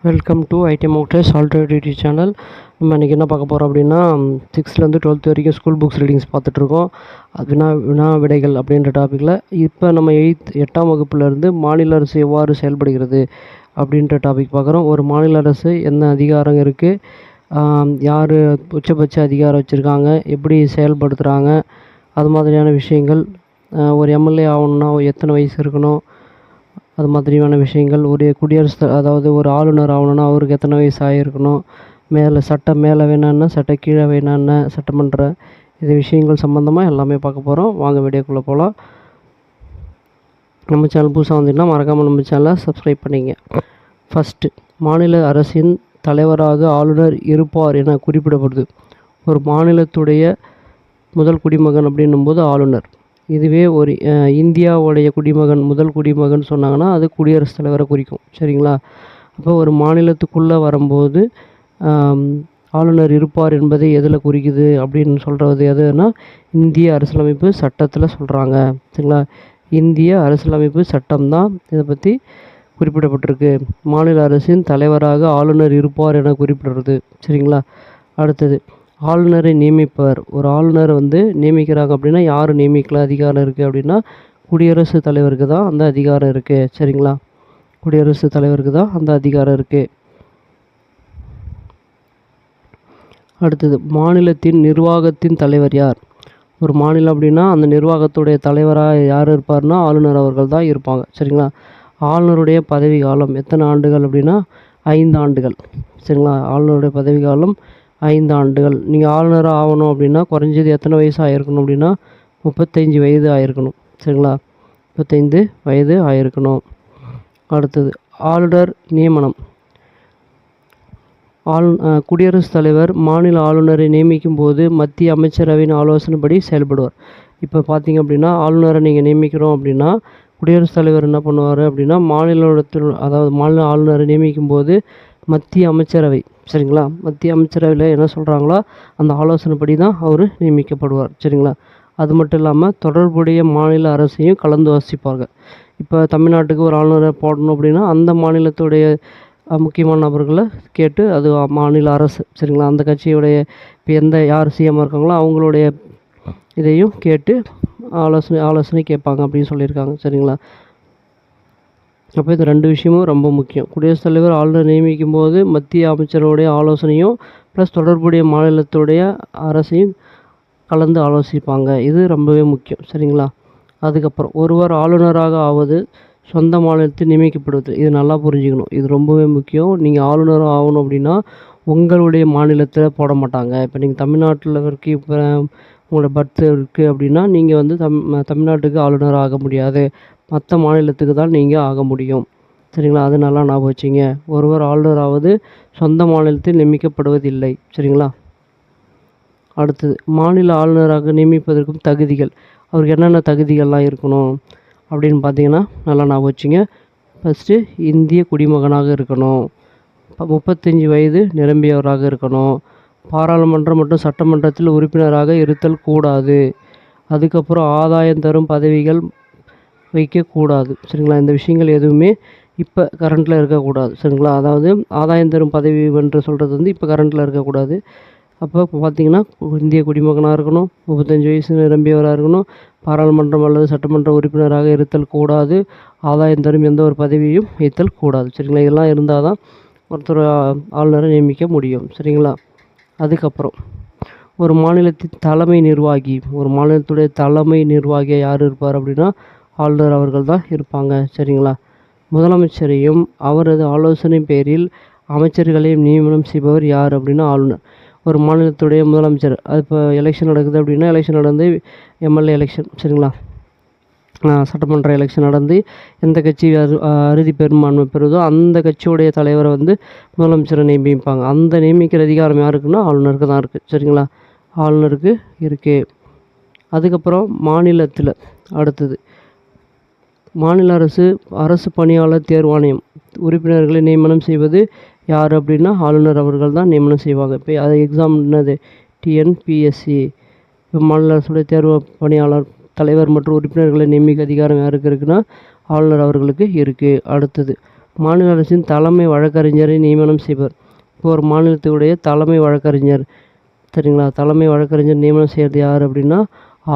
Welcome to ID Motors alternative channel. நம்ம இன்றைக்கி என்ன பார்க்க போகிறோம் அப்படின்னா, 6th to 12th வரைக்கும் ஸ்கூல் புக்ஸ் ரீடிங்ஸ் பார்த்துட்ருக்கோம். வினா விடைகள் அப்படின்ற டாப்பிக்கில் இப்போ நம்ம 8ஆம் வகுப்புலேருந்து மாநில அரசு எவ்வாறு செயல்படுகிறது அப்படின்ற டாபிக் பார்க்குறோம். ஒரு மாநில அரசு என்ன அதிகாரம் இருக்குது, யார் உச்சபட்ச அதிகாரம் வச்சுருக்காங்க, எப்படி செயல்படுத்துகிறாங்க, அது மாதிரியான விஷயங்கள். ஒரு எம்எல்ஏ ஆகணுன்னா எத்தனை வயசு இருக்கணும், அது மாதிரியான விஷயங்கள். ஒரு அதாவது ஒரு ஆளுநர் ஆகணுன்னா அவருக்கு எத்தனை வயசு ஆகிருக்கணும், சட்டம் மேலே வேணான்னா சட்டம் கீழே வேணான்னா சட்டமன்ற இது விஷயங்கள் சம்மந்தமாக எல்லாமே பார்க்க போகிறோம். வாங்க வீடியோக்குள்ளே போகலாம். நம்ம சேனல் புதுசாக வந்தீங்கன்னா மறக்காமல் நம்ம சேனலை சப்ஸ்கிரைப் பண்ணிங்க. ஃபஸ்ட்டு, மாநில அரசின் தலைவராக ஆளுநர் இருப்பார் என குறிப்பிடப்படுது. ஒரு மாநிலத்துடைய முதல் குடிமகன் அப்படின்னும்போது ஆளுநர். இதுவே ஒரு இந்தியாவுடைய முதல் குடிமகன் சொன்னாங்கன்னா அது குடியரசுத் தலைவரை குறிக்கும். சரிங்களா? அப்போ ஒரு மாநிலத்துக்குள்ளே வரும்போது ஆளுநர் இருப்பார் என்பதை எதில் குறிக்குது அப்படின்னு சொல்கிறது எதுனா, இந்திய அரசியலமைப்பு சட்டத்தில் சொல்கிறாங்க. சரிங்களா? இந்திய அரசியலமைப்பு சட்டம் தான் இதை பற்றி குறிப்பிடப்பட்டிருக்கு. மாநில அரசின் தலைவராக ஆளுநர் இருப்பார் என குறிப்பிடுறது. சரிங்களா? அடுத்தது, ஆளுநரை நியமிப்பவர். ஒரு ஆளுநரை நியமிக்கிறாங்க அப்படின்னா யார் நியமிக்கலாம் அதிகாரம் இருக்குது அப்படின்னா குடியரசுத் தலைவருக்கு தான் அந்த அதிகாரம் இருக்குது. சரிங்களா? குடியரசுத் தலைவருக்கு தான் அந்த அதிகாரம் இருக்குது. அடுத்தது, மாநிலத்தின் நிர்வாகத்தின் தலைவர் யார்? ஒரு மாநிலம் அப்படின்னா அந்த நிர்வாகத்துடைய தலைவராக யார் இருப்பார்னா ஆளுநர் அவர்கள் தான் இருப்பாங்க. சரிங்களா? ஆளுநருடைய பதவி காலம் எத்தனை ஆண்டுகள் அப்படின்னா 5 ஆண்டுகள். சரிங்களா? ஆளுநருடைய பதவி காலம் 5 ஆண்டுகள். நீங்கள் ஆளுநராக ஆகணும் அப்படின்னா குறைஞ்சது எத்தனை வயசு ஆகிருக்கணும் அப்படின்னா 35 வயது ஆகிருக்கணும். சரிங்களா? 35 வயது ஆகிருக்கணும். அடுத்தது, ஆளுநர் நியமனம். குடியரசுத் தலைவர் மாநில ஆளுநரை நியமிக்கும் போது மத்திய அமைச்சரவையின் ஆலோசனைப்படி செயல்படுவார். இப்போ பார்த்தீங்க அப்படின்னா ஆளுநரை நீங்கள் நியமிக்கிறோம் அப்படின்னா குடியரசுத் தலைவர் என்ன பண்ணுவார் அப்படின்னா மாநில ஆளுநரை நியமிக்கும் போது மத்திய அமைச்சரவை, சரிங்களா, மத்திய அமைச்சரவையில் என்ன சொல்கிறாங்களோ அந்த ஆலோசனைப்படி தான் அவர் நியமிக்கப்படுவார். சரிங்களா? அது மட்டும் இல்லாமல் தொடர்புடைய மாநில அரசையும் கலந்து வாசிப்பார்கள். இப்போ தமிழ்நாட்டுக்கு ஒரு ஆளுநரை போடணும் அப்படின்னா அந்த மாநிலத்துடைய முக்கியமான நபர்களை கேட்டு, அது மாநில அரசு, சரிங்களா, அந்த கட்சியுடைய இப்போ யார் சிஎம் இருக்காங்களோ அவங்களுடைய இதையும் கேட்டு ஆலோசனை கேட்பாங்க அப்படின்னு சொல்லியிருக்காங்க. சரிங்களா? அப்போ இந்த 2 விஷயமும் ரொம்ப முக்கியம். குடியரசுத் தலைவர் ஆளுநர் நியமிக்கும் போது மத்திய அமைச்சருடைய ஆலோசனையும் ப்ளஸ் தொடர்புடைய மாநிலத்துடைய அரசையும் கலந்து ஆலோசிப்பாங்க. இது ரொம்பவே முக்கியம். சரிங்களா? அதுக்கப்புறம், ஒருவர் ஆளுநராக ஆவது சொந்த மாநிலத்தில் நியமிக்கப்படுவது. இது நல்லா புரிஞ்சுக்கணும். இது ரொம்பவே முக்கியம். நீங்கள் ஆளுநராக ஆகணும் அப்படின்னா உங்களுடைய மாநிலத்தில் போட மாட்டாங்க. இப்போ நீங்கள் தமிழ்நாட்டில் இப்போ உங்களோட பர்த் இருக்குது அப்படின்னா நீங்கள் தமிழ்நாட்டுக்கு ஆளுநர் ஆக முடியாது. மற்ற மாநிலத்துக்கு தான் நீங்கள் ஆக முடியும். சரிங்களா? அது நல்லா ஞாபகம் வச்சுங்க. ஒருவர் ஆளுநராவது சொந்த மாநிலத்தில் நியமிக்கப்படுவதில்லை. சரிங்களா? அடுத்தது, மாநில ஆளுநராக நியமிப்பதற்கும் தகுதிகள். அவருக்கு என்னென்ன தகுதிகள்லாம் இருக்கணும் அப்படின்னு பார்த்தீங்கன்னா நல்லா ஞாபகம் வச்சுங்க. ஃபஸ்ட்டு, இந்திய குடிமகனாக இருக்கணும். 35 வயது நிரம்பியவராக இருக்கணும். பாராளுமன்றம் மற்றும் சட்டமன்றத்தில் உறுப்பினராக இருத்தல் கூடாது. அதுக்கப்புறம் ஆதாயம் தரும் பதவிகள் வைக்கக்கூடாது. சரிங்களா? இந்த விஷயங்கள் எதுவுமே இப்போ கரண்ட்டில் இருக்கக்கூடாது. சரிங்களா? அதாவது ஆதாயம் தரும் பதவி என்று சொல்கிறது இப்போ கரண்ட்டில் இருக்கக்கூடாது. அப்போ பார்த்தீங்கன்னா இந்திய குடிமகனாக இருக்கணும், 35 வயசு நிரம்பியவராக இருக்கணும், பாராளுமன்றம் அல்லது சட்டமன்ற உறுப்பினராக இருத்தல் கூடாது, ஆதாயம் தரும் எந்த ஒரு பதவியும் வைத்தல் கூடாது. சரிங்களா? இதெல்லாம் இருந்தால் தான் ஒருத்தர் ஆளுநரை நியமிக்க முடியும். சரிங்களா? அதுக்கப்புறம், ஒரு மாநிலத்தின் தலைமை நிர்வாகி. ஒரு மாநிலத்துடைய தலைமை நிர்வாகியாக யார் இருப்பார் அப்படின்னா ஆளுநர் அவர்கள் தான் இருப்பாங்க. சரிங்களா? முதலமைச்சரையும் அவரது ஆலோசனை பேரில் அமைச்சர்களையும் நியமனம் செய்பவர் யார் அப்படின்னா ஆளுநர். ஒரு மாநிலத்துடைய முதலமைச்சர், அது இப்போ எலெக்ஷன் நடக்குது அப்படின்னா எலெக்ஷன் நடந்து எம்எல்ஏ எலெக்ஷன், சரிங்களா, சட்டமன்ற எலெக்ஷன் நடந்து எந்த கட்சி அறுதி பெரும்பான்மை பெறுதோ அந்த கட்சியுடைய தலைவரை முதலமைச்சரை நியமிப்பாங்க. அந்த நியமிக்கிற அதிகாரம் யாருக்குன்னா ஆளுநருக்கு தான் இருக்குது. சரிங்களா? ஆளுநருக்கு இருக்குது. அதுக்கப்புறம் மாநிலத்தில் அடுத்தது, மாநில அரசு பணியாளர் தேர்வாணையம் உறுப்பினர்களை நியமனம் செய்வது யார் அப்படின்னா ஆளுநர் அவர்கள் தான் நியமனம் செய்வாங்க. இப்போ அது எக்ஸாம் என்னது, டிஎன்பிஎஸ்சி. இப்போ மாநில அரசுடைய தேர்வு பணியாளர் தலைவர் மற்றும் உறுப்பினர்களை நியமிக்க அதிகாரம் யாருக்கு இருக்குன்னா ஆளுநர் அவர்களுக்கு இருக்குது. அடுத்தது, மாநில அரசின் தலைமை வழக்கறிஞரை நியமனம் செய்வர். இப்போ ஒரு மாநிலத்துடைய தலைமை வழக்கறிஞர், சரிங்களா, தலைமை வழக்கறிஞர் நியமனம் செய்கிறது யார் அப்படின்னா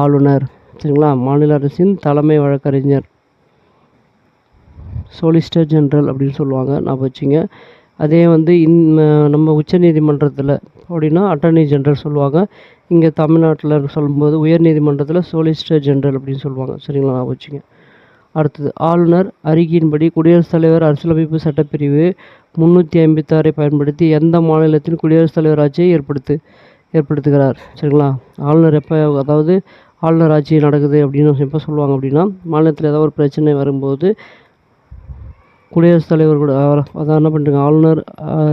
ஆளுநர். சரிங்களா, மாநில அரசின் தலைமை வழக்கறிஞர் சொலிசிட்டர் ஜெனரல் அப்படின்னு சொல்லுவாங்க, நான் வச்சுங்க. அதே வந்து நம்ம உச்சநீதிமன்றத்தில் அப்படின்னா அட்டர்னி ஜெனரல் சொல்லுவாங்க. இங்கே தமிழ்நாட்டில் சொல்லும்போது உயர்நீதிமன்றத்தில் சொலிசிட்டர் ஜெனரல் அப்படின்னு சொல்லுவாங்க. சரிங்களா, நான் வச்சுங்க. அடுத்தது ஆளுநர் அறிக்கையின்படி குடியரசுத் தலைவர் அரசியலமைப்பு சட்டப்பிரிவு 356 பயன்படுத்தி எந்த மாநிலத்தின் குடியரசுத் தலைவர் ஆட்சியை ஏற்படுத்துகிறார். சரிங்களா, ஆளுநர் எப்போ, அதாவது ஆளுநர் ஆட்சி நடக்குது அப்படின்னு எப்போ சொல்லுவாங்க அப்படின்னா, மாநிலத்தில் ஏதாவது ஒரு பிரச்சனை வரும்போது குடியரசுத் தலைவர் கூட அதான் என்ன பண்ணுறாங்க, ஆளுநர்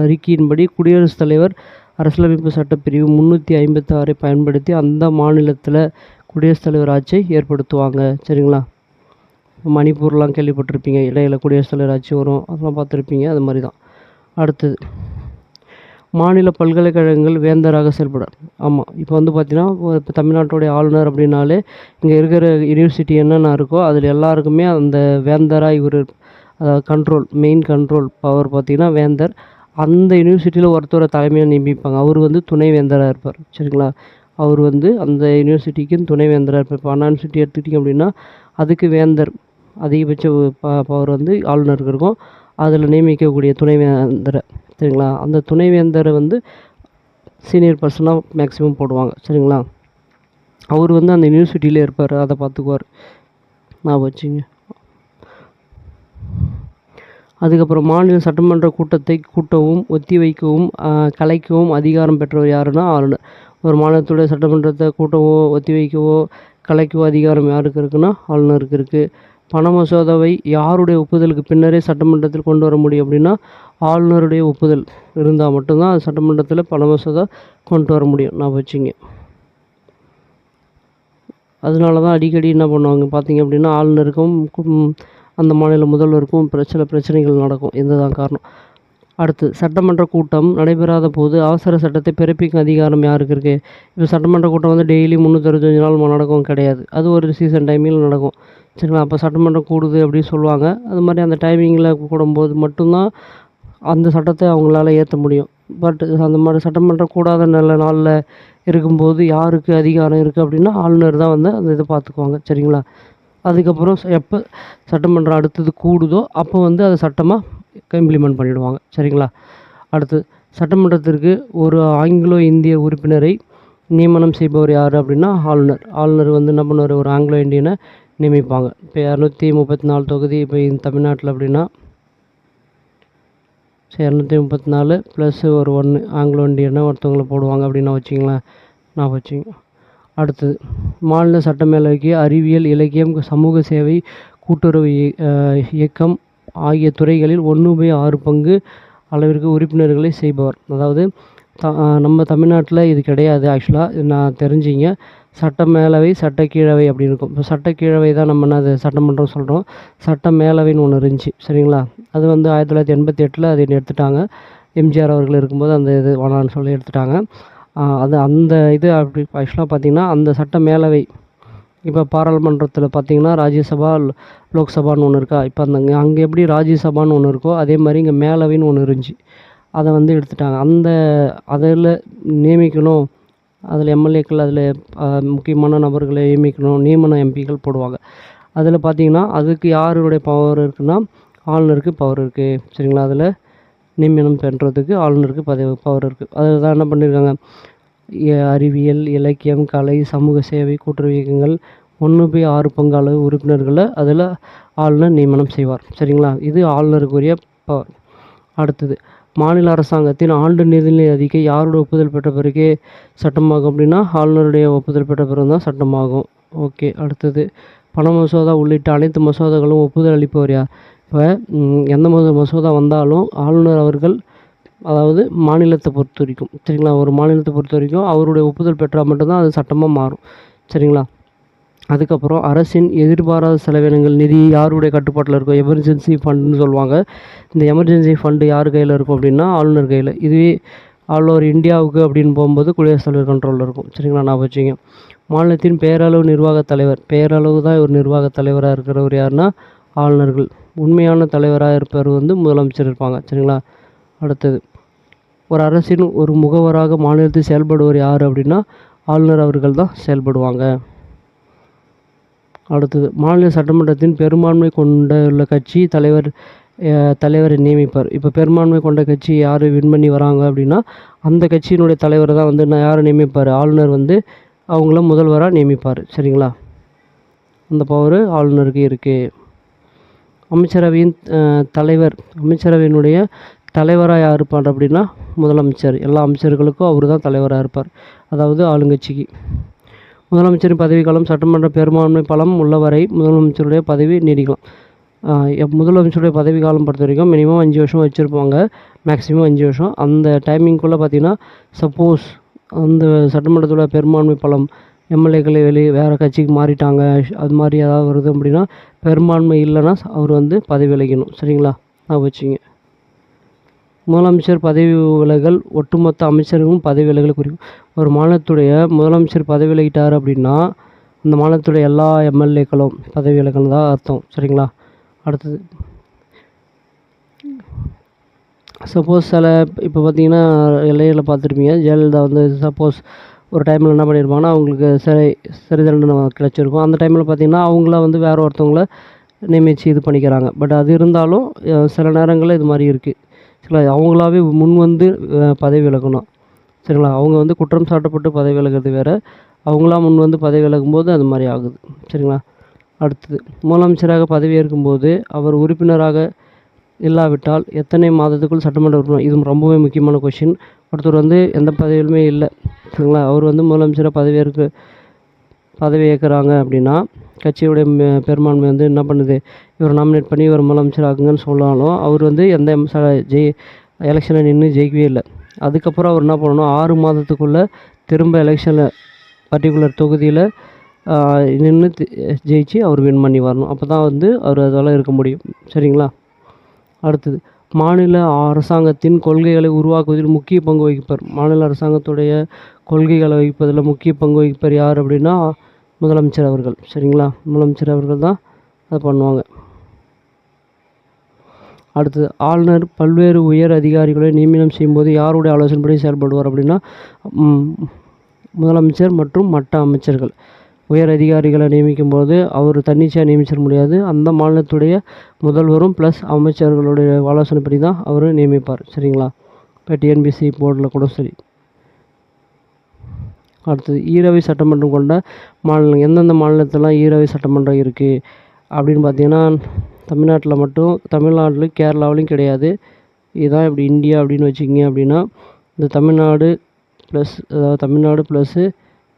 அறிக்கையின்படி குடியரசுத் தலைவர் அரசியலமைப்பு சட்டப்பிரிவு 356 பயன்படுத்தி அந்த மாநிலத்தில் குடியரசுத் தலைவர் ஆட்சியை ஏற்படுத்துவாங்க. சரிங்களா, மணிப்பூர்லாம் கேள்விப்பட்டிருப்பீங்க, இடையில குடியரசுத் தலைவர் ஆட்சி வரும், அதெல்லாம் பார்த்துருப்பீங்க. அது மாதிரி தான். அடுத்தது மாநில பல்கலைக்கழகங்கள் வேந்தராக செயல்படார். ஆமாம், இப்போ வந்து பார்த்திங்கன்னா இப்போ தமிழ்நாட்டுடைய ஆளுநர் அப்படின்னாலே இங்கே இருக்கிற யூனிவர்சிட்டி என்னென்ன இருக்கோ அதில் எல்லாருக்குமே அந்த வேந்தராக இவர், மெயின் கண்ட்ரோல் பவர் பார்த்திங்கன்னா வேந்தர். அந்த யூனிவர்சிட்டியில் ஒருத்தரை தலைமையாக நியமிப்பாங்க. அவர் வந்து துணை வேந்தராக இருப்பார். சரிங்களா, அவர் வந்து அந்த யூனிவர்சிட்டிக்கு துணை வேந்தராக இருப்பார். இப்போ அண்ணா யூனிவர்சிட்டி எடுத்துக்கிட்டிங்க அப்படின்னா அதுக்கு வேந்தர் அதிகபட்ச பவர் வந்து ஆளுநருக்கு இருக்கும். அதில் நியமிக்கக்கூடிய துணைவேந்தரை, சரிங்களா, அந்த துணைவேந்தரை வந்து சீனியர் பர்சனாக மேக்ஸிமம் போடுவாங்க. சரிங்களா, அவர் வந்து அந்த யூனிவர்சிட்டியிலே இருப்பார், அதை பார்த்துக்குவார், நான் வச்சுங்க. அதுக்கப்புறம் மாநில சட்டமன்ற கூட்டத்தை கூட்டவும் ஒத்தி வைக்கவும் கலைக்கவும் அதிகாரம் பெற்றவர் யாருன்னா ஆளுநர். ஒரு மாநிலத்துடைய சட்டமன்றத்தை கூட்டவோ ஒத்தி வைக்கவோ கலைக்கவோ அதிகாரம் யாருக்கு இருக்குன்னா ஆளுநருக்கு இருக்குது. பண மசோதாவை யாருடைய ஒப்புதலுக்கு பின்னரே சட்டமன்றத்தில் கொண்டு வர முடியும் அப்படின்னா ஆளுநருடைய ஒப்புதல் இருந்தால் மட்டும்தான் அது சட்டமன்றத்தில் பண மசோதா கொண்டு வர முடியும், நான் வச்சுங்க. அதனால தான் அடிக்கடி என்ன பண்ணுவாங்க பார்த்தீங்க அப்படின்னா ஆளுநருக்கும் அந்த மாநில முதல்வருக்கும் சில பிரச்சனைகள் நடக்கும். இதுதான் காரணம். அடுத்து சட்டமன்ற கூட்டம் நடைபெறாத போது அவசர சட்டத்தை பிறப்பிக்கும் அதிகாரம் யாருக்கு இருக்குது? இப்போ சட்டமன்ற கூட்டம் வந்து டெய்லி 365 நாள் நடக்கும் கிடையாது, அது ஒரு சீசன் டைமில் நடக்கும். சரிங்களா, அப்போ சட்டமன்றம் கூடுது அப்படின்னு சொல்லுவாங்க. அது மாதிரி அந்த டைமிங்கில் கூடும்போது மட்டும்தான் அந்த சட்டத்தை அவங்களால ஏற்ற முடியும். பட் அந்த மாதிரி சட்டமன்றம் கூடாத நல்ல நாளில் இருக்கும்போது யாருக்கு அதிகாரம் இருக்குது அப்படின்னா ஆளுநர் தான் வந்து அந்த இதை பார்த்துக்குவாங்க. சரிங்களா, அதுக்கப்புறம் எப்போ சட்டமன்றம் அடுத்தது கூடுதோ அப்போ வந்து அதை சட்டமாக இம்ப்ளிமெண்ட் பண்ணிவிடுவாங்க. சரிங்களா, அடுத்து சட்டமன்றத்திற்கு ஒரு ஆங்கிலோ இந்திய உறுப்பினரை நியமனம் செய்பவர் யார் அப்படின்னா ஆளுநர். ஆளுநர் வந்து என்ன பண்ணுவார், ஒரு ஆங்கிலோ இந்தியனை நியமிப்பாங்க. இப்போ 234 தொகுதி இப்போ தமிழ்நாட்டில் அப்படின்னா 234 ப்ளஸ் ஒரு 1 ஆங்கிலோ இந்தியனை ஒருத்தவங்களை போடுவாங்க அப்படின்னு வச்சிங்களேன், நான் வச்சுங்க. அடுத்தது மாநில சட்டமேலவைக்கு அறிவியல், இலக்கியம், சமூக சேவை, கூட்டுறவு இயக்கம் ஆகிய துறைகளில் 1/6 பங்கு அளவிற்கு உறுப்பினர்களை செய்பவர். அதாவது நம்ம தமிழ்நாட்டில் இது கிடையாது ஆக்சுவலாக, நான் தெரிஞ்சிங்க. சட்டமேலவை, சட்டக்கீழவை அப்படின்னு இருக்கும். இப்போ சட்டக்கீழவை தான் நம்ம அது சட்டமன்றம் சொல்கிறோம். சட்டமேலவைன்னு ஒன்று இருந்துச்சு. சரிங்களா, அது வந்து 1988 அது எடுத்துட்டாங்க. எம்ஜிஆர் அவர்கள் இருக்கும்போது அந்த இது வேணான்னு சொல்லி எடுத்துட்டாங்க. அந்த இது அப்படி ஆக்சுவலாக பார்த்திங்கன்னா அந்த சட்டமேலவை இப்போ பாராளுமன்றத்தில் பார்த்திங்கன்னா ராஜ்யசபா, லோக்சபான்னு ஒன்று இருக்கா. இப்போ அங்கே எப்படி ராஜ்யசபான்னு ஒன்று இருக்கோ அதே மாதிரி இங்கே மேலவைன்னு ஒன்று இருந்துச்சு. அதை வந்து எடுத்துட்டாங்க. அதில் நியமிக்கணும், அதில் எம்எல்ஏக்கள், அதில் முக்கியமான நபர்களை நியமிக்கணும், நியமன எம்பிக்கள் போடுவாங்க. அதில் பார்த்திங்கன்னா அதுக்கு யாருடைய பவர் இருக்குன்னா ஆளுநருக்கு பவர் இருக்குது. சரிங்களா, அதில் நியமனம் பண்ணுறதுக்கு ஆளுநருக்கு பவர் இருக்குது. அதில் தான் என்ன பண்ணியிருக்காங்க, அறிவியல், இலக்கியம், கலை, சமூக சேவை, கூட்டுறவு இயக்கங்கள் 1/6 பங்கு அளவு உறுப்பினர்களை அதில் ஆளுநர் நியமனம் செய்வார். சரிங்களா, இது ஆளுநருக்குரிய பவர். அடுத்தது மாநில அரசாங்கத்தின் ஆண்டு நிதிநிலை அறிக்கை யாருடைய ஒப்புதல் பெற்ற பிறகே சட்டமாகும் அப்படின்னா ஆளுநருடைய ஒப்புதல் பெற்ற பிறகு தான் சட்டமாகும். ஓகே, அடுத்தது பண மசோதா உள்ளிட்ட அனைத்து மசோதாக்களும் ஒப்புதல் அளிப்பவர் யார்? இப்போ எந்த மசோதா வந்தாலும் ஆளுநர் அவர்கள், அதாவது மாநிலத்தை பொறுத்த வரைக்கும், சரிங்களா, ஒரு மாநிலத்தை பொறுத்த வரைக்கும் அவருடைய ஒப்புதல் பெற்றால் மட்டும்தான் அது சட்டமாக மாறும். சரிங்களா, அதுக்கப்புறம் அரசின் எதிர்பாராத செலவினங்கள் நிதி யாருடைய கட்டுப்பாட்டில் இருக்கும்? எமர்ஜென்சி ஃபண்டுன்னு சொல்லுவாங்க. இந்த எமர்ஜென்சி ஃபண்டு யார் கையில் இருக்கும் அப்படின்னா ஆளுநர் கையில். இதுவே ஆல் ஓவர் இந்தியாவுக்கு அப்படின்னு போகும்போது குடியரசுத் தலைவர் கண்ட்ரோலில் இருக்கும். சரிங்களா, நான் வச்சுங்க. மாநிலத்தின் பேரளவு நிர்வாகத் தலைவர், பேரளவு தான் ஒரு நிர்வாகத் தலைவராக இருக்கிறவர் யாருன்னா ஆளுநர்கள். உண்மையான தலைவராக இருப்பவர் வந்து முதலமைச்சர் இருப்பாங்க. சரிங்களா? அடுத்தது, ஒரு அரசின் ஒரு முகவராக மாநிலத்தில் செயல்படுவர் யார் அப்படின்னா ஆளுநர் அவர்கள் தான் செயல்படுவாங்க. அடுத்தது, மாநில சட்டமன்றத்தின் பெரும்பான்மை கொண்டுள்ள கட்சி தலைவரை நியமிப்பார். இப்போ பெரும்பான்மை கொண்ட கட்சி யார் வின் பண்ணி வராங்க அப்படின்னா அந்த கட்சியினுடைய தலைவரை தான் வந்து யாரை நியமிப்பார், ஆளுநர் வந்து அவங்கள முதல்வராக நியமிப்பார். சரிங்களா? அந்த பவர் ஆளுநருக்கு இருக்குது. அமைச்சரவையின் அமைச்சரவையினுடைய தலைவராக யார் இருப்பார் அப்படின்னா முதலமைச்சர். எல்லா அமைச்சர்களுக்கும் அவர் தான் தலைவராக இருப்பார், அதாவது ஆளுங்கட்சிக்கு. முதலமைச்சரின் பதவிக்காலம் சட்டமன்ற பெரும்பான்மை பலம் உள்ளவரை முதலமைச்சருடைய பதவி நீடிக்கலாம். முதலமைச்சருடைய பதவி காலம் பொறுத்த வரைக்கும் மினிமம் 5 வருஷம் வச்சுருப்பாங்க, மேக்ஸிமம் 5 வருஷம். அந்த டைமிங்குள்ளே பார்த்திங்கன்னா சப்போஸ் அந்த சட்டமன்றத்தோட பெரும்பான்மை பலம் எம்எல்ஏக்களை வேறு கட்சிக்கு மாறிட்டாங்க, அது மாதிரி ஏதாவது வருது அப்படின்னா பெரும்பான்மை இல்லைன்னா அவர் வந்து பதவி விலகணும். சரிங்களா? நான் வச்சுங்க. முதலமைச்சர் பதவி விலகல் ஒட்டுமொத்த அமைச்சர்களும் பதவி விலகல் குறிக்கும். ஒரு மாநிலத்துடைய முதலமைச்சர் பதவி விலகிட்டார் அப்படின்னா அந்த மாநிலத்துடைய எல்லா எம்எல்ஏக்களும் பதவி விலகல் தான் அர்த்தம். சரிங்களா? அடுத்தது, சப்போஸ் இப்போ பார்த்தீங்கன்னா இலையில் பார்த்துருப்பீங்க, ஜெயலலிதா வந்து சப்போஸ் ஒரு டைமில் என்ன பண்ணியிருப்பாங்கன்னா அவங்களுக்கு சிறை தண்டனை கிடச்சிருக்கும். அந்த டைமில் பார்த்திங்கன்னா அவங்கள வந்து வேறு ஒருத்தவங்கள நியமித்து இது பண்ணிக்கிறாங்க. பட் அது இருந்தாலும் சில நேரங்களில் இது மாதிரி இருக்குது. சரிங்களா? அவங்களாவே முன் வந்து பதவி விலகணும். சரிங்களா? அவங்க வந்து குற்றம் சாட்டப்பட்டு பதவி விலகிறது வேறு, அவங்களாம் முன் வந்து பதவி விலகும்போது அது மாதிரி ஆகுது. சரிங்களா? அடுத்தது, முதலமைச்சராக பதவியேற்கும்போது அவர் உறுப்பினராக இல்லாவிட்டால் எத்தனை மாதத்துக்குள் சட்டமன்ற உறுப்பினர்? இது ரொம்பவே முக்கியமான கொஷின். ஒருத்தர் வந்து எந்த பதவியிலுமே இல்லை, சரிங்களா, அவர் வந்து முதலமைச்சராக பதவியேற்கிறாங்க அப்படின்னா கட்சியுடைய பெரும்பான்மை வந்து என்ன பண்ணுது, இவர் நாமினேட் பண்ணி இவர் முதலமைச்சர் ஆகுங்கன்னு சொன்னாலும் அவர் வந்து எந்த எலெக்ஷனில் நின்று ஜெயிக்கவே இல்லை. அதுக்கப்புறம் அவர் என்ன பண்ணணும், 6 மாதத்துக்குள்ளே திரும்ப எலெக்ஷனில் பர்டிகுலர் தொகுதியில் நின்று ஜெயிச்சு அவர் வின் பண்ணி வரணும். அப்போ தான் வந்து அவர் அதெல்லாம் இருக்க முடியும். சரிங்களா? அடுத்தது, மாநில அரசாங்கத்தின் கொள்கைகளை உருவாக்குவதில் முக்கிய பங்கு வகிப்பார். மாநில அரசாங்கத்துடைய கொள்கைகளை வகிப்பதில் முக்கிய பங்கு வகிப்பார் யார் அப்படின்னா முதலமைச்சர் அவர்கள். சரிங்களா? முதலமைச்சர் அவர்கள் தான் அதை பண்ணுவாங்க. அடுத்தது, ஆளுநர் பல்வேறு உயர் அதிகாரிகளை நியமனம் செய்யும்போது யாருடைய ஆலோசனைப்படி செயல்படுவார் அப்படின்னா முதலமைச்சர் மற்றும் மற்ற அமைச்சர்கள். உயர் அதிகாரிகளை நியமிக்கும் போது அவர் தன்னிச்சையாக நியமிச்சிட முடியாது, அந்த மாநிலத்துடைய முதல்வரும் ப்ளஸ் அமைச்சர்களுடைய ஆலோசனைப்படி தான் அவர் நியமிப்பார். சரிங்களா? இப்போ டிஎன்பிஎஸ்சி போர்டில் கூட சரி. அடுத்தது, ஈரவை சட்டமன்றம் கொண்ட மாநிலம். எந்தெந்த மாநிலத்திலாம் ஈரவை சட்டமன்றம் இருக்குது அப்படின்னு பார்த்தீங்கன்னா தமிழ்நாட்டில் மட்டும், தமிழ்நாட்டில் கேரளாவிலையும் கிடையாது. இதுதான் இப்படி இந்தியா அப்படின்னு வச்சுக்கிங்க அப்படின்னா இந்த தமிழ்நாடு ப்ளஸ்ஸு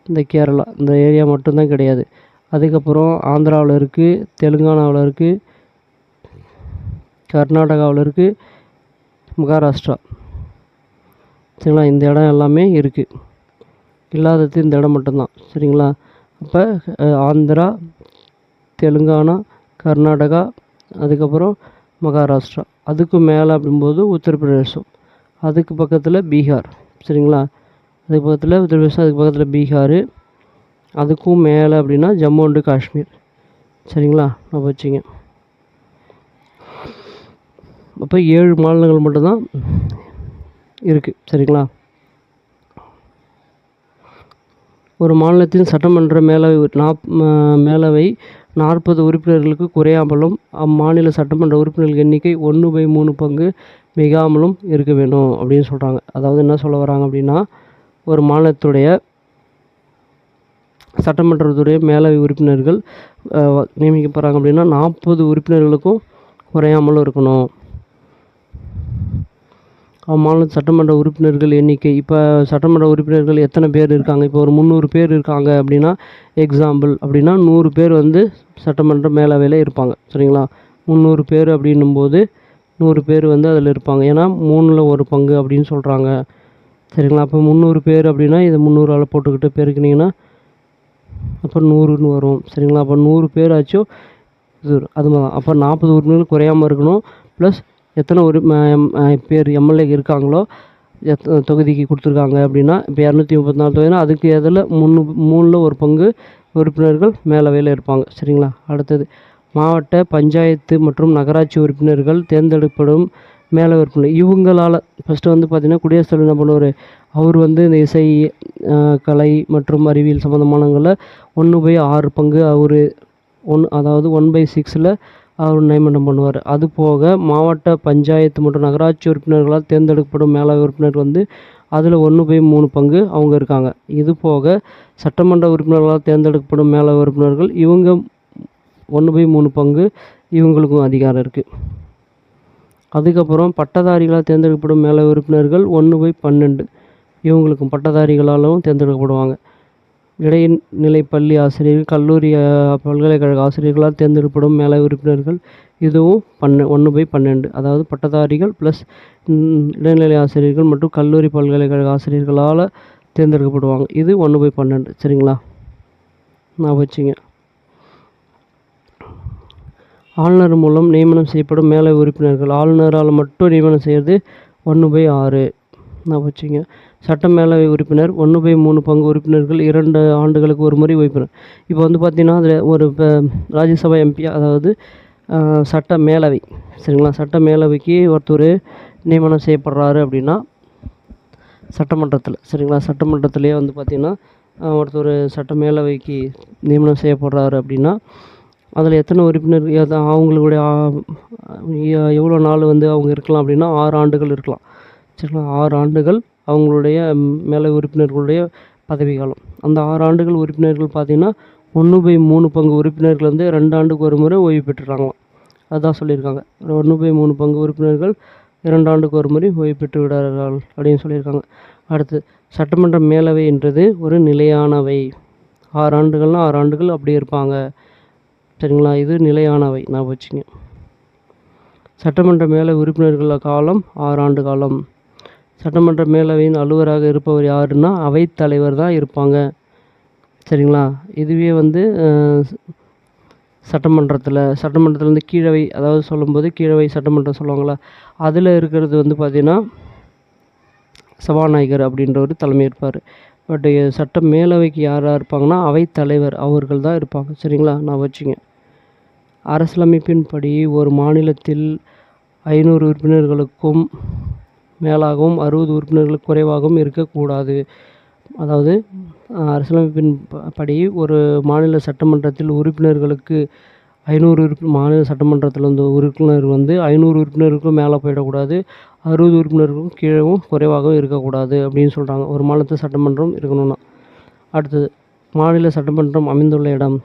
இந்த கேரளா, இந்த ஏரியா மட்டும்தான் கிடையாது. அதுக்கப்புறம் ஆந்திராவில் இருக்குது, தெலுங்கானாவில் இருக்குது, கர்நாடகாவில் இருக்குது, மகாராஷ்டிரா. சரிங்களா? இந்த இடம் எல்லாமே இருக்குது, இல்லாதது இந்த இடம் மட்டும்தான். சரிங்களா? அப்போ ஆந்திரா, தெலுங்கானா, கர்நாடகா, அதுக்கப்புறம் மகாராஷ்டிரா, அதுக்கு மேலே அப்படிங்கும்போது உத்தரப்பிரதேசம், அதுக்கு பக்கத்தில் பீகார். சரிங்களா? அதுக்கு பக்கத்தில் உத்தரப்பிரதேசம், அதுக்கு பக்கத்தில் பீகார், அதுக்கும் மேலே அப்படின்னா ஜம்மு அண்டு காஷ்மீர். சரிங்களா? நான் வச்சுங்க. அப்போ 7 மாநிலங்கள் மட்டும்தான் இருக்குது. சரிங்களா? ஒரு மாநிலத்தின் சட்டமன்ற மேலவை 40 உறுப்பினர்களுக்கு குறையாமலும் அம்மாநில சட்டமன்ற உறுப்பினர்கள் எண்ணிக்கை 1/3 பங்கு மிகாமலும் இருக்க வேண்டும் அப்படின்னு சொல்கிறாங்க. அதாவது என்ன சொல்ல வராங்க அப்படின்னா ஒரு மாநிலத்துடைய சட்டமன்றத்துடைய மேலவை உறுப்பினர்கள் நியமிக்கப்படுறாங்க அப்படின்னா 40 உறுப்பினர்களுக்கும் குறையாமலும் இருக்கணும். மாநில சட்டமன்ற உறுப்பினர்கள் எண்ணிக்கை, இப்போ சட்டமன்ற உறுப்பினர்கள் எத்தனை பேர் இருக்காங்க, இப்போ ஒரு 300 பேர் இருக்காங்க அப்படின்னா எக்ஸாம்பிள் அப்படின்னா 100 பேர் வந்து சட்டமன்ற மேலவையில் இருப்பாங்க. சரிங்களா? 300 பேர் அப்படின்னும்போது 100 பேர் வந்து அதில் இருப்பாங்க. ஏன்னா 3ல் 1 பங்கு அப்படின்னு சொல்கிறாங்க. சரிங்களா? அப்போ 300 பேர் அப்படின்னா இதை 300ஆல் போட்டுக்கிட்டு பெருக்கினீங்கன்னா அப்போ 100ன்னு வரும். சரிங்களா? அப்போ 100 பேர் ஆச்சும் இது அது மாதிரி தான். அப்போ 40 உறுப்பினர்கள் குறையாமல் இருக்கணும். ப்ளஸ் எத்தனை பேர் எம்எல்ஏ இருக்காங்களோ தொகுதிக்கு கொடுத்துருக்காங்க அப்படின்னா இப்போ 234 தொகுதினா அதுக்கு எதில் 3ல் 1 பங்கு உறுப்பினர்கள் மேலவையில் இருப்பாங்க. சரிங்களா? அடுத்தது, மாவட்ட பஞ்சாயத்து மற்றும் நகராட்சி உறுப்பினர்கள் தேர்ந்தெடுக்கப்படும் மேல உறுப்பினர். இவங்களால் ஃபஸ்ட்டு வந்து பார்த்திங்கன்னா குடியரசுத் தலைவர் என்ன பண்ணுவார், அவர் வந்து இந்த இசை, கலை மற்றும் அறிவியல் சம்மந்தமானங்களில் 1/6 பங்கு அவர் அதாவது 1/6 அவர் நியமனம் பண்ணுவார். அது போக மாவட்ட பஞ்சாயத்து மற்றும் நகராட்சி உறுப்பினர்களால் தேர்ந்தெடுக்கப்படும் மேலவை உறுப்பினர் வந்து அதில் 1/3 பங்கு அவங்க இருக்காங்க. இது போக சட்டமன்ற உறுப்பினர்களால் தேர்ந்தெடுக்கப்படும் மேலவை உறுப்பினர்கள் இவங்க 1/3 பங்கு இவங்களுக்கும் அதிகாரம் இருக்குது. அதுக்கப்புறம் பட்டதாரிகளால் தேர்ந்தெடுக்கப்படும் மேலவை உறுப்பினர்கள் 1/12 இவங்களுக்கும் பட்டதாரிகளாலும் தேர்ந்தெடுக்கப்படுவாங்க. இடைநிலை பள்ளி ஆசிரியர்கள், கல்லூரி பல்கலைக்கழக ஆசிரியர்களால் தேர்ந்தெடுக்கப்படும் மேலவை உறுப்பினர்கள் இதுவும் 1/12 அதாவது பட்டதாரிகள் ப்ளஸ் இடைநிலை ஆசிரியர்கள் மற்றும் கல்லூரி பல்கலைக்கழக ஆசிரியர்களால் தேர்ந்தெடுக்கப்படுவாங்க. இது 1/12. சரிங்களா, நான் வச்சுங்க. ஆளுநர் மூலம் நியமனம் செய்யப்படும் மேலவை உறுப்பினர்கள் ஆளுநரால் மட்டும் நியமனம் செய்கிறது 1/6 நான் வச்சுங்க. சட்ட மேலவை உறுப்பினர் 1/3 பங்கு உறுப்பினர்கள் 2 ஆண்டுகளுக்கு ஒரு முறை ஓய்வு. இப்போ வந்து பார்த்திங்கன்னா அதில் ஒரு ராஜ்யசபா எம்பி அதாவது சட்ட மேலவை, சரிங்களா, சட்ட மேலவைக்கு ஒருத்தர் நியமனம் செய்யப்படுறாரு அப்படின்னா சட்டமன்றத்தில், சரிங்களா, சட்டமன்றத்திலே வந்து பார்த்திங்கன்னா ஒருத்தர் சட்ட மேலவைக்கு நியமனம் செய்யப்படுறாரு அப்படின்னா அதில் எத்தனை உறுப்பினர் அவங்களுடைய எவ்வளோ நாள் வந்து அவங்க இருக்கலாம் அப்படின்னா 6 ஆண்டுகள் இருக்கலாம். சரிங்களா, 6 ஆண்டுகள் அவங்களுடைய மேலவை உறுப்பினர்களுடைய பதவி காலம். அந்த 6 ஆண்டுகள் உறுப்பினர்கள் பார்த்திங்கன்னா 1/3 பங்கு உறுப்பினர்கள் வந்து 2 ஆண்டுக்கு ஒரு முறை ஓய்வு பெற்றுறாங்களாம். அதுதான் சொல்லியிருக்காங்க. 1/3 பங்கு உறுப்பினர்கள் 2 ஆண்டுக்கு ஒரு முறை ஓய்வு பெற்று விடார்கள் அப்படின்னு சொல்லியிருக்காங்க. அடுத்து சட்டமன்ற மேலவை என்றது ஒரு நிலையானவை. 6 ஆண்டுகள்னால் 6 ஆண்டுகள் அப்படியே இருப்பாங்க. சரிங்களா, இது நிலையானவை நான் வச்சுங்க. சட்டமன்ற மேலவை உறுப்பினர்கள் காலம் 6 ஆண்டு காலம். சட்டமன்ற மேலவையின் அலுவலராக இருப்பவர் யாருன்னா அவைத்தலைவர் தான் இருப்பாங்க. சரிங்களா, இதுவே வந்து சட்டமன்றத்தில் வந்து கீழவை, அதாவது சொல்லும்போது கீழவை சட்டமன்றம் சொல்லுவாங்களா, அதில் இருக்கிறது வந்து பார்த்திங்கன்னா சபாநாயகர் அப்படின்றவர் தலைமை இருப்பார். பட் சட்ட மேலவைக்கு யாராக இருப்பாங்கன்னா அவைத்தலைவர் அவர்கள் தான் இருப்பாங்க. சரிங்களா, நான் வச்சுங்க. அரசியலமைப்பின்படி ஒரு மாநிலத்தில் 500 உறுப்பினர்களுக்கும் மேலாகவும் 60 உறுப்பினர்களுக்கு குறைவாகவும் இருக்கக்கூடாது. அதாவது அரசியலமைப்பின் படி ஒரு மாநில சட்டமன்றத்தில் உறுப்பினர்களுக்கு 500 மாநில சட்டமன்றத்தில் வந்து உறுப்பினர் வந்து 500 உறுப்பினருக்கும் மேலே போயிடக்கூடாது, 60 உறுப்பினருக்கும் கீழவும் குறைவாகவும் இருக்கக்கூடாது அப்படின்னு சொல்கிறாங்க. ஒரு மாநிலத்தில் சட்டமன்றம் இருக்கணும்னா. அடுத்தது மாநில சட்டமன்றம் அமைந்துள்ள இடம்.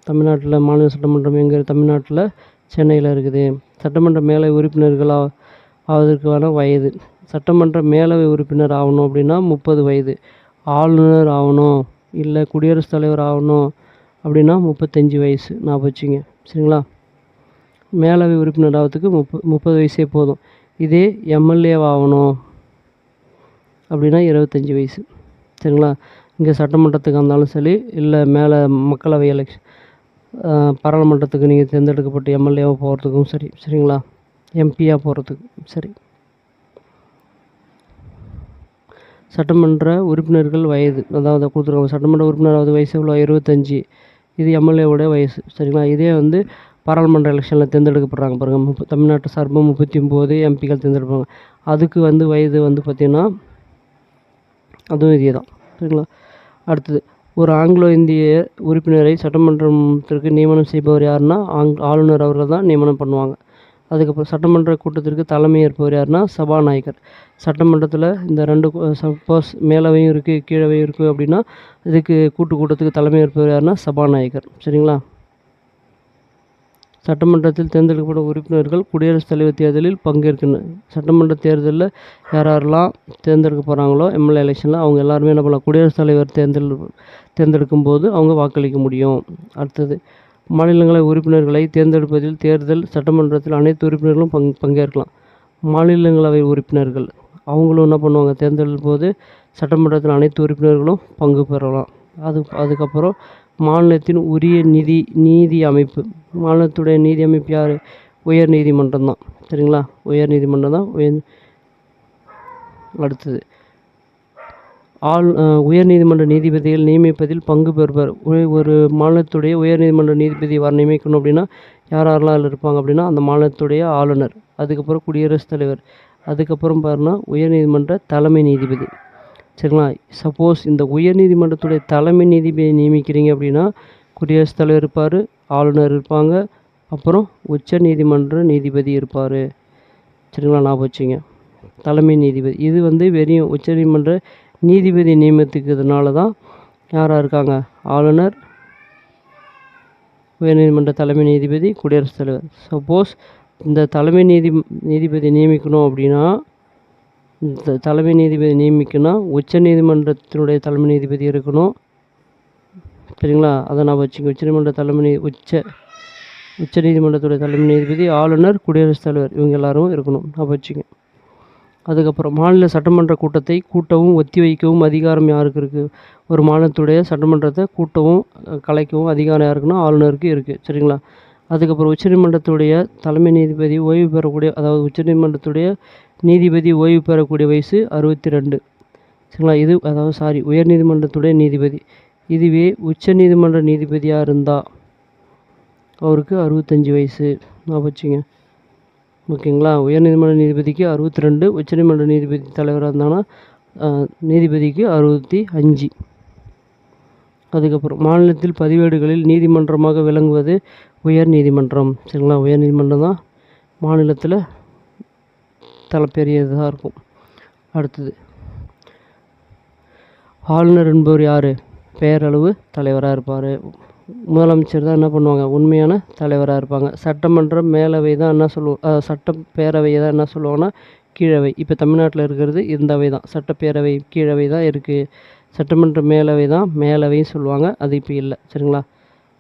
தமிழ்நாட்டில் மாநில சட்டமன்றம் எங்கே? தமிழ்நாட்டில் சென்னையில் இருக்குது. சட்டமன்ற மேலவை உறுப்பினர்கள் ஆவதற்கான வயது, சட்டமன்ற மேலவை உறுப்பினர் ஆகணும் அப்படின்னா 30 வயது, ஆளுநர் ஆகணும் இல்லை குடியரசுத் தலைவர் ஆகணும் அப்படின்னா 35 வயசு நான் வச்சுங்க. சரிங்களா, மேலவை உறுப்பினர் ஆகிறதுக்கு 30 வயசே போதும். இதே எம்எல்ஏ ஆகணும் அப்படின்னா 25 வயசு. சரிங்களா, இங்கே சட்டமன்றத்துக்கு இருந்தாலும் சரி இல்லை மேலே மக்களவை எலெக்ஷன் பாராளுமன்றத்துக்கு நீங்கள் தேர்ந்தெடுக்கப்பட்ட எம்எல்ஏவாக போகிறதுக்கும் சரி, சரிங்களா, எம்பியாக போகிறதுக்கும் சரி. சட்டமன்ற உறுப்பினர்கள் வயது, அதாவது கொடுத்துருக்காங்க. சட்டமன்ற உறுப்பினராவது வயசு எவ்வளோ? 25. இது எம்எல்ஏவோடைய வயசு. சரிங்களா, இதே வந்து பாராளுமன்ற எலெக்ஷனில் தேர்ந்தெடுக்கப்படுறாங்க பாருங்கள், தமிழ்நாட்டு சார்பாக 39 எம்பிக்கள் தேர்ந்தெடுப்பாங்க. அதுக்கு வந்து வயது வந்து பார்த்திங்கன்னா அதுவும் இதே தான். சரிங்களா, அடுத்தது ஒரு ஆங்கிலோ இந்திய உறுப்பினரை சட்டமன்றத்திற்கு நியமனம் செய்பவர் யாருன்னா ஆளுநர் அவர்கள் தான் நியமனம் பண்ணுவாங்க. அதுக்கப்புறம் சட்டமன்ற கூட்டத்திற்கு தலைமை ஏற்பவர் யாருன்னா சபாநாயகர். சட்டமன்றத்தில் இந்த 2 சப்போஸ் மேலவையும் இருக்குது கீழவையும் இருக்குது அப்படின்னா இதுக்கு கூட்டத்துக்கு தலைமை ஏற்பவர் யாருன்னா சபாநாயகர். சரிங்களா, சட்டமன்றத்தில் தேர்ந்தெடுக்கப்படும் உறுப்பினர்கள் குடியரசுத் தலைவர் தேர்தலில் பங்கேற்கணும். சட்டமன்ற தேர்தலில் யாரெல்லாம் தேர்ந்தெடுக்க போகிறாங்களோ எம்எல்ஏ எலெக்ஷனில் அவங்க எல்லாருமே என்ன பண்ணலாம், குடியரசுத் தலைவர் தேர்ந்தெடுக்கும் போது அவங்க வாக்களிக்க முடியும். அடுத்தது மாநிலங்களவை உறுப்பினர்களை தேர்ந்தெடுப்பதில் தேர்தல் சட்டமன்றத்தில் அனைத்து உறுப்பினர்களும் பங்கேற்கலாம். மாநிலங்களவை உறுப்பினர்கள் அவங்களும் என்ன பண்ணுவாங்க, தேர்தல் போது சட்டமன்றத்தில் அனைத்து உறுப்பினர்களும் பங்கு பெறலாம். அதுக்கப்புறம் மாநிலத்தின் உரிய நீதி அமைப்பு. மாநிலத்துடைய நீதி அமைப்பு யார்? உயர் நீதிமன்றம் தான். சரிங்களா, உயர் நீதிமன்றம் தான். அடுத்தது உயர்நீதிமன்ற நீதிபதிகள் நியமிப்பதில் பங்கு பெறுவர். ஒரு மாநிலத்துடைய உயர்நீதிமன்ற நீதிபதி நியமிக்கணும் அப்படின்னா யாரெல்லாம் அதில் இருப்பாங்க அப்படின்னா அந்த மாநிலத்துடைய ஆளுநர், அதுக்கப்புறம் குடியரசுத் தலைவர், அதுக்கப்புறம் பாருன்னா உயர்நீதிமன்ற தலைமை நீதிபதி. சரிங்களா? சப்போஸ் இந்த உயர்நீதிமன்றத்துடைய தலைமை நீதிபதியை நியமிக்கிறீங்க அப்படின்னா குடியரசுத் தலைவர் இருப்பார், ஆளுநர் இருப்பாங்க, அப்புறம் உச்ச நீதிமன்ற நீதிபதி இருப்பார். சரிங்களா? ஞாபகம் வச்சுங்க. தலைமை நீதிபதி இது வெறும் உச்ச நீதிமன்ற நீதிபதி நியமித்துக்கிறதுனால தான் யாராக இருக்காங்க, ஆளுநர், உயர்நீதிமன்ற தலைமை நீதிபதி, குடியரசுத் தலைவர். சப்போஸ் இந்த தலைமை நீதிபதி நியமிக்கணும் அப்படின்னா இந்த தலைமை நீதிபதி நியமிக்கணும் உச்ச நீதிமன்றத்தினுடைய தலைமை நீதிபதி இருக்கணும். சரிங்களா? அதை நான் வச்சுங்க. உச்சநீதிமன்ற தலைமை உச்ச நீதிமன்றத்துடைய தலைமை நீதிபதி, ஆளுநர், குடியரசுத் தலைவர் இவங்க எல்லாரும் இருக்கணும். நான் வச்சுங்க. அதுக்கப்புறம் மாநில சட்டமன்ற கூட்டத்தை கூட்டவும் ஒத்தி வைக்கவும் அதிகாரம் யாருக்கு இருக்குது? ஒரு மாநிலத்துடைய சட்டமன்றத்தை கூட்டவும் கலைக்கவும் அதிகாரம் யாருக்குன்னா ஆளுநருக்கு இருக்குது. சரிங்களா? அதுக்கப்புறம் உச்சநீதிமன்றத்துடைய தலைமை நீதிபதி ஓய்வு பெறக்கூடிய, அதாவது உச்சநீதிமன்றத்துடைய நீதிபதி ஓய்வு பெறக்கூடிய வயசு 62. சரிங்களா? உயர்நீதிமன்றத்துடைய நீதிபதி. இதுவே உச்ச நீதிமன்ற நீதிபதியாக இருந்தால் அவருக்கு 65 வயசு. நான் வச்சுங்க. ஓகேங்களா? உயர்நீதிமன்ற நீதிபதிக்கு 62, உச்சநீதிமன்ற நீதிபதி தலைவராக இருந்தாங்கன்னா நீதிபதிக்கு 65. அதுக்கப்புறம் மாநிலத்தில் பதிவேடுகளில் நீதிமன்றமாக விளங்குவது உயர் நீதிமன்றம். சரிங்களா? உயர் நீதிமன்றம் தான் மாநிலத்தில் பெரியதாக இருக்கும். அடுத்தது ஆளுநர் என்பவர் யார்? பேரளவு தலைவராக இருப்பார். முதலமைச்சர் தான் என்ன பண்ணுவாங்க, உண்மையான தலைவராக இருப்பாங்க. சட்டமன்ற மேலவை தான் என்ன சொல்லுவோம், சட்டப்பேரவையை தான் என்ன சொல்லுவாங்கன்னா கீழவை. இப்போ தமிழ்நாட்டில் இருக்கிறது இந்த அவை தான், சட்டப்பேரவை கீழவை தான் இருக்குது. சட்டமன்ற மேலவை தான் மேலவைன்னு சொல்லுவாங்க, அது இப்போ இல்லை. சரிங்களா?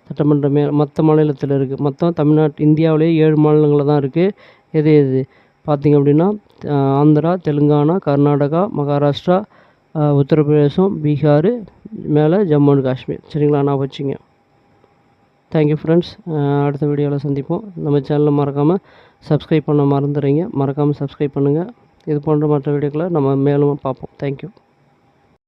சட்டமன்ற மற்ற மாநிலத்தில் இருக்குது. மொத்தம் இந்தியாவிலேயே 7 மாநிலங்களில் தான் இருக்குது. எது பார்த்திங்க அப்படின்னா ஆந்திரா, தெலுங்கானா, கர்நாடகா, மகாராஷ்டிரா, உத்தரப்பிரதேசம், பீகார், மேலே ஜம்மு அண்ட் காஷ்மீர். சரிங்களா? நான் வச்சுங்க. Thank you friends. அடுத்த வீடியோவில் சந்திப்போம். நம்ம சேனலை மறக்காமல் சப்ஸ்கிரைப் பண்ண மறந்துடுறீங்க. மறக்காமல் சப்ஸ்கிரைப் பண்ணுங்கள். இது போன்ற மற்ற வீடியோக்களை நம்ம மேலும் பார்ப்போம். தேங்க்யூ.